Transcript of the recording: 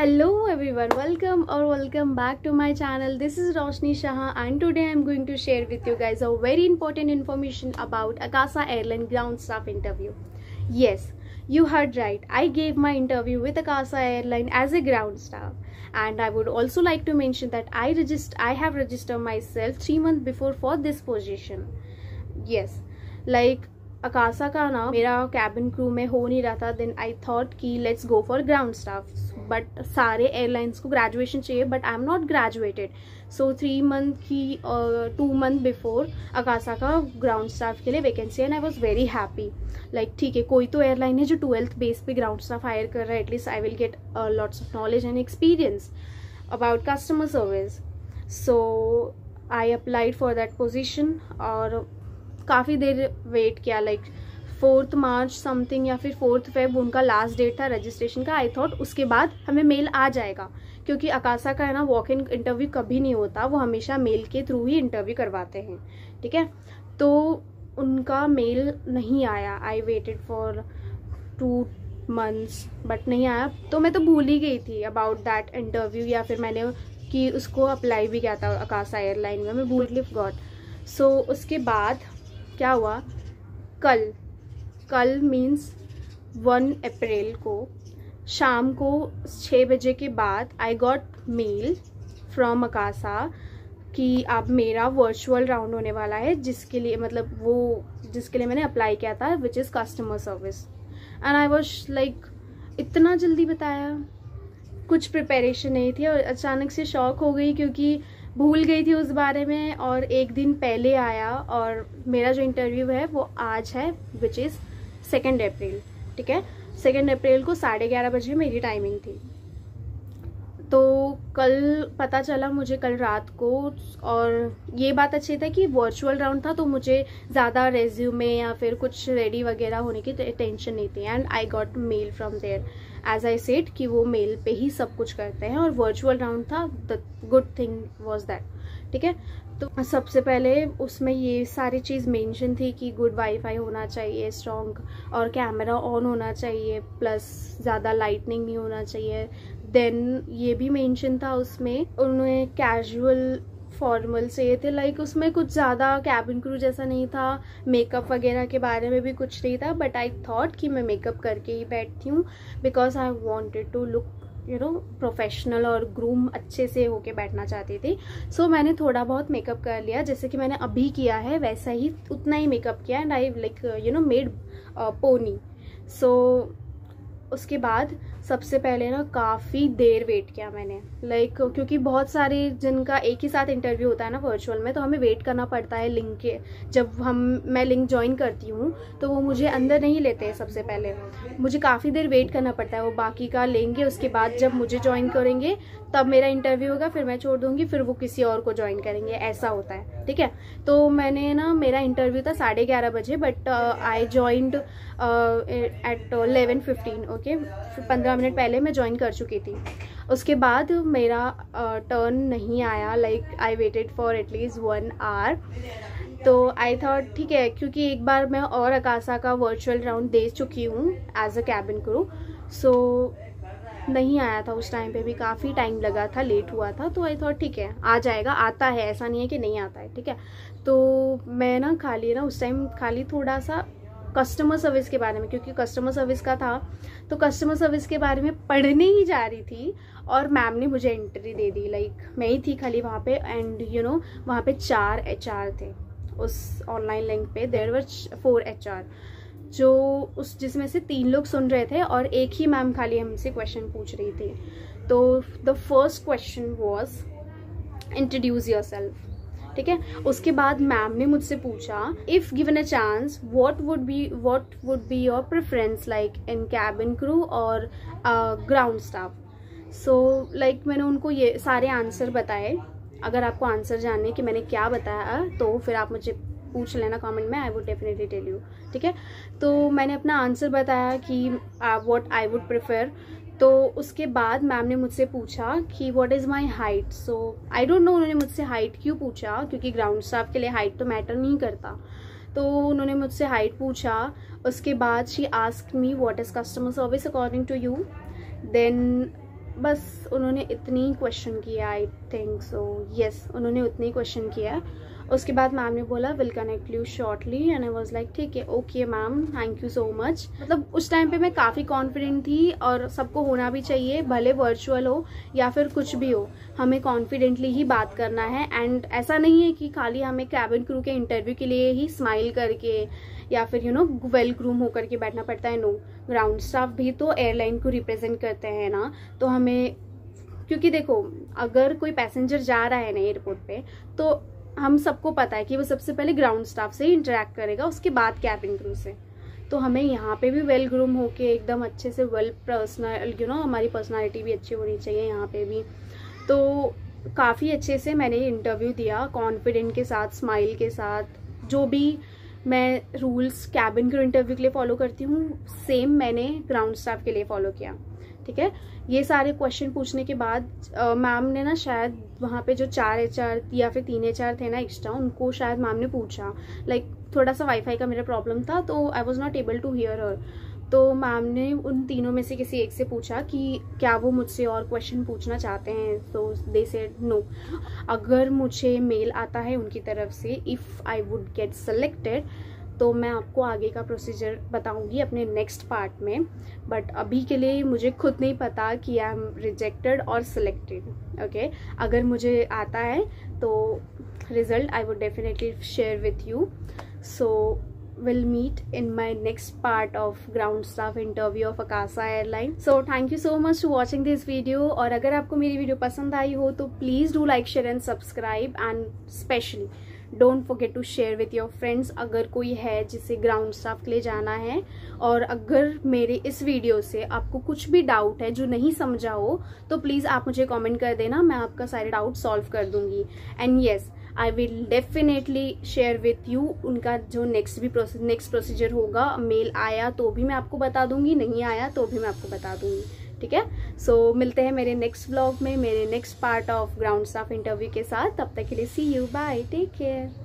Hello everyone, welcome back to my channel. This is Roshni Shah and today I am going to share with you guys a very important information about Akasa Airline ground staff interview. Yes, you heard right. I gave my interview with Akasa Airline as a ground staff, and I would also like to mention that I have registered myself 3 months before for this position. Yes, like Akasa का ना मेरा cabin crew में हो नहीं रहा था. Then I thought कि let's go for ground staff. But सारे एयरलाइंस को ग्रेजुएशन चाहिए, but I am not graduated. So 3 month की 2 मंथ बिफोर अकासा का ग्राउंड स्टाफ के लिए vacancy, and I was very happy. Like ठीक है, कोई तो एयरलाइन है जो 12th बेस पे ग्राउंड स्टाफ हायर कर रहा है. At least I will get lots of knowledge and experience about customer service. So I applied for that position और काफ़ी देर वेट किया. लाइक 4 मार्च समथिंग या फिर 4 फेब उनका लास्ट डेट था रजिस्ट्रेशन का. आई थॉट उसके बाद हमें मेल आ जाएगा, क्योंकि अकासा का है ना वॉक इन इंटरव्यू कभी नहीं होता, वो हमेशा मेल के थ्रू ही इंटरव्यू करवाते हैं. ठीक है, तो उनका मेल नहीं आया. आई वेटेड फॉर 2 मंथ्स बट नहीं आया. तो मैं तो भूल ही गई थी अबाउट दैट इंटरव्यू, या फिर मैंने कि उसको अप्लाई भी किया था अकासा एयरलाइन में. मैं भूल गॉट. सो उसके बाद क्या हुआ, कल मीन्स 1 अप्रैल को शाम को 6 बजे के बाद I got mail from Akasa कि अब मेरा वर्चुअल राउंड होने वाला है, जिसके लिए जिसके लिए मैंने अप्लाई किया था, which is customer service. And I was like, इतना जल्दी बताया, कुछ प्रिपरेशन नहीं थी और अचानक से शॉक हो गई क्योंकि भूल गई थी उस बारे में. और एक दिन पहले आया और मेरा जो इंटरव्यू है वो आज है, विच इज़ 2 अप्रैल. ठीक है, 2 अप्रैल को 11:30 बजे मेरी टाइमिंग थी. तो कल पता चला मुझे, कल रात को. और ये बात अच्छी था कि वर्चुअल राउंड था, तो मुझे ज़्यादा रेज्यूमे या फिर कुछ रेडी वगैरह होने की टेंशन नहीं थी. And I got mail from there as I said कि वो मेल पे ही सब कुछ करते हैं, और वर्चुअल राउंड था. The good thing was that. ठीक है, तो सबसे पहले उसमें ये सारी चीज़ मेंशन थी कि गुड वाईफाई होना चाहिए, स्ट्रॉन्ग, और कैमरा ऑन होना चाहिए, प्लस ज़्यादा लाइटनिंग नहीं होना चाहिए. देन ये भी मेंशन था उसमें, उन्होंने कैजुअल फॉर्मल चाहिए थे. लाइक उसमें कुछ ज़्यादा कैबिन क्रू जैसा नहीं था. मेकअप वगैरह के बारे में भी कुछ नहीं था, बट आई थॉट कि मैं मेकअप करके ही बैठती हूँ, because I wanted to look professional और ग्रूम अच्छे से होके बैठना चाहती थी. सो मैंने थोड़ा बहुत मेकअप कर लिया, जैसे कि मैंने अभी किया है वैसा ही, उतना ही मेकअप किया. And I like made pony. So उसके बाद सबसे पहले ना काफ़ी देर वेट किया मैंने. लाइक क्योंकि बहुत सारे जिनका एक ही साथ इंटरव्यू होता है ना वर्चुअल में, तो हमें वेट करना पड़ता है लिंक के. जब मैं लिंक ज्वाइन करती हूँ तो वो मुझे अंदर नहीं लेते हैं. सबसे पहले मुझे काफ़ी देर वेट करना पड़ता है. वो बाकी का लेंगे, उसके बाद जब मुझे ज्वाइन करेंगे तब मेरा इंटरव्यू होगा, फिर मैं छोड़ दूँगी, फिर वो किसी और को ज्वाइन करेंगे. ऐसा होता है. ठीक है, तो मैंने ना, मेरा इंटरव्यू था 11:30 बजे, but I joined at 11:15. Okay, 15 minute पहले मैं ज्वाइन कर चुकी थी. उसके बाद मेरा टर्न नहीं आया. Like I waited for at least 1 hour. तो आई थॉट ठीक है, क्योंकि एक बार मैं और अकासा का वर्चुअल राउंड दे चुकी हूँ एज अ कैबिन क्रू. सो नहीं आया था उस टाइम पे भी, काफ़ी टाइम लगा था, लेट हुआ था. तो आई थॉट ठीक है, आ जाएगा, आता है, ऐसा नहीं है कि नहीं आता है. ठीक है, तो मैं ना उस टाइम खाली थोड़ा सा कस्टमर सर्विस के बारे में, क्योंकि कस्टमर सर्विस का था, तो कस्टमर सर्विस के बारे में पढ़ने ही जा रही थी और मैम ने मुझे एंट्री दे दी. लाइक मैं ही थी खाली वहाँ पे. एंड वहाँ पे 4 HR थे उस ऑनलाइन लिंक पे. देयर वर 4 HR, जिसमें से 3 लोग सुन रहे थे और एक ही मैम खाली हमसे क्वेश्चन पूछ रही थी. तो the first question was introduce yourself. ठीक है, उसके बाद मैम ने मुझसे पूछा, if given a chance what would be your preference, like in cabin crew और ग्राउंड स्टाफ. सो लाइक मैंने उनको ये सारे आंसर बताए. अगर आपको आंसर जानने कि मैंने क्या बताया तो फिर आप मुझे पूछ लेना कमेंट में, I would definitely tell you. ठीक है, तो मैंने अपना आंसर बताया कि व्हाट आई वुड प्रेफर. तो उसके बाद मैम ने मुझसे पूछा कि what is my height. So I don't know उन्होंने मुझसे हाइट क्यों पूछा, क्योंकि ग्राउंड स्टाफ के लिए हाइट तो मैटर नहीं करता. तो उन्होंने मुझसे हाइट पूछा. उसके बाद she asked me what is customer service according to you. Then बस उन्होंने इतनी क्वेश्चन किया, आई थिंक सो यस, उन्होंने उतनी क्वेश्चन किया। उसके बाद मैम ने बोला will connect you shortly and I was like ठीक है, okay ma'am, thank you so much. मतलब उस टाइम पे मैं काफ़ी कॉन्फिडेंट थी, और सबको होना भी चाहिए, भले वर्चुअल हो या फिर कुछ भी हो, हमें कॉन्फिडेंटली ही बात करना है। एंड ऐसा नहीं है कि खाली हमें कैबिन क्रू के इंटरव्यू के लिए ही स्माइल करके या फिर वेल ग्रूम होकर के बैठना पड़ता है। नो, ग्राउंड स्टाफ भी तो एयरलाइन को रिप्रेजेंट करते हैं ना, तो हमें, क्योंकि देखो अगर कोई पैसेंजर जा रहा है ना एयरपोर्ट पे, तो हम सबको पता है कि वो सबसे पहले ग्राउंड स्टाफ से ही इंटरेक्ट करेगा, उसके बाद कैबिन क्रू से। तो हमें यहाँ पे भी वेल ग्रूम होके एकदम अच्छे से वेल पर्सनल हमारी पर्सनालिटी भी अच्छी होनी चाहिए यहाँ पे भी। तो काफ़ी अच्छे से मैंने इंटरव्यू दिया, कॉन्फिडेंट के साथ, स्माइल के साथ। जो भी मैं रूल्स कैबिन क्रू इंटरव्यू के लिए फॉलो करती हूँ, सेम मैंने ग्राउंड स्टाफ के लिए फॉलो किया। ठीक है, ये सारे क्वेश्चन पूछने के बाद मैम ने ना शायद वहाँ पे जो 4 HR या फिर 3 HR थे ना एक्स्ट्रा, उनको शायद मैम ने पूछा, लाइक थोड़ा सा वाईफाई का मेरा प्रॉब्लम था, तो I was not able to hear her. तो मैम ने उन तीनों में से किसी एक से पूछा कि क्या वो मुझसे और क्वेश्चन पूछना चाहते हैं, तो दे सेड नो। अगर मुझे मेल आता है उनकी तरफ से, if I would get selected, तो मैं आपको आगे का प्रोसीजर बताऊंगी अपने नेक्स्ट पार्ट में। बट अभी के लिए मुझे खुद नहीं पता कि आई एम रिजेक्टेड और सिलेक्टेड। ओके, अगर मुझे आता है तो result I would definitely share with you. So we'll meet in my next part of ground staff interview of Akasa Airline. So thank you so much for watching this video. और अगर आपको मेरी video पसंद आई हो तो please do like, share and subscribe, and specially don't forget to share with your friends. अगर कोई है जिसे ग्राउंड स्टाफ के लिए जाना है, और अगर मेरे इस वीडियो से आपको कुछ भी डाउट है जो नहीं समझा हो, तो प्लीज़ आप मुझे कमेंट कर देना, मैं आपका सारे डाउट सॉल्व कर दूंगी। And yes, I will definitely share with you उनका जो नेक्स्ट प्रोसीजर होगा। मेल आया तो भी मैं आपको बता दूंगी, नहीं आया तो भी मैं आपको बता दूंगी। ठीक है, सो मिलते हैं मेरे नेक्स्ट व्लॉग में, मेरे next part of ground staff interview के साथ। तब तक के लिए सी यू, बाय, टेक केयर।